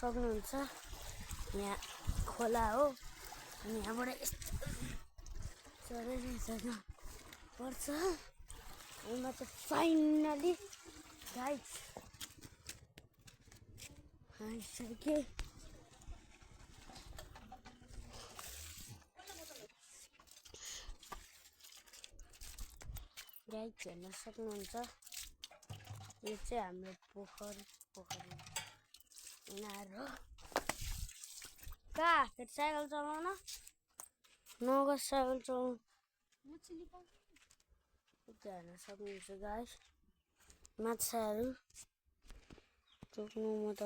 सक्नुहुन्छ यहाँ खोला हो अनि यहाँबाट यस्तो चढेर जान पर्छ यहाँमा चाहिँ फाइनली गाइस आइसके गाइस हेर्न सक्नुहुन्छ यो चाहिँ हाम्रो पोखरी यिनीहरू कहाँ फेरि साइकल चलाउन नगर्छ साइकल चलाउनु हेर्न सक्नुहुन्छ गाइस माछाहरू टोक्नु म त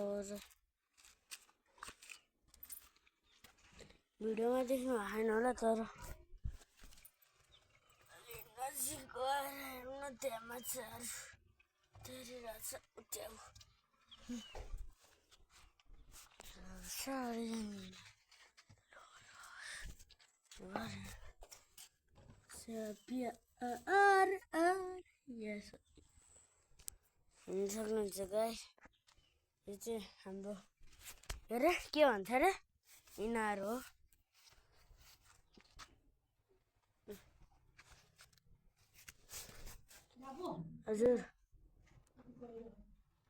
भिडियोमा देख्नु भएन होला तर नजिक गएर हेर्नु त्यहाँ माछाहरू तैरिरहेछ उट्याउ हेर्न सक्नुहुन्छ गाइस यो चाहिँ हाम्रो अरे के भन्छ अरे यिनीहरू हो हजुर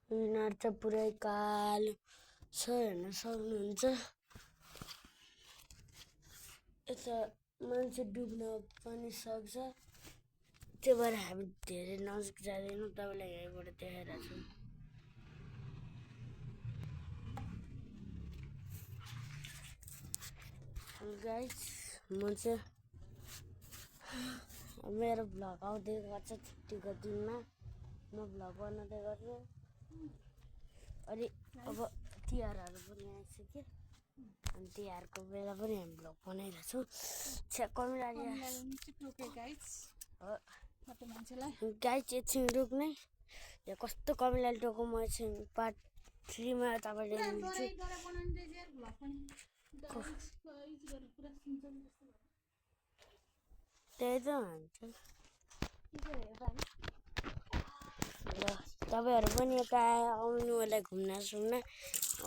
यिनीहरू चाहिँ पुरै कालो छ हेर्न सक्नुहुन्छ यता मान्छे डुब्न पनि सक्छ त्यही भएर हामी धेरै नजिक जाँदैनौँ तपाईँलाई यहीँबाट देखाइरहेको छु गाइस म चाहिँ मेरो भ्लग आउँदै गर्छ छुट्टीको दिनमा म भ्लग बनाउँदै गर्छु अनि अब तिहारहरू पनि आइसक्यो अनि तिहारको बेला पनि हामी भ्लग बनाइरहेछौँ गाइस एकछिन रोक्नै यो कस्तो कमिलाले टोको म एकछिन पार्ट 3 मा तपाईँले लिन्छु त्यही त भन्छ ल तपाईँहरू पनि यता आउनु होला घुम्न सुम्न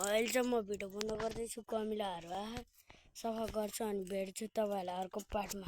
अहिले चाहिँ म भिडियो बनाउँदै गर्दैछु कमिलाहरू सफा गर्छु अनि भेट्छु तपाईँहरूलाई अर्को पार्टमा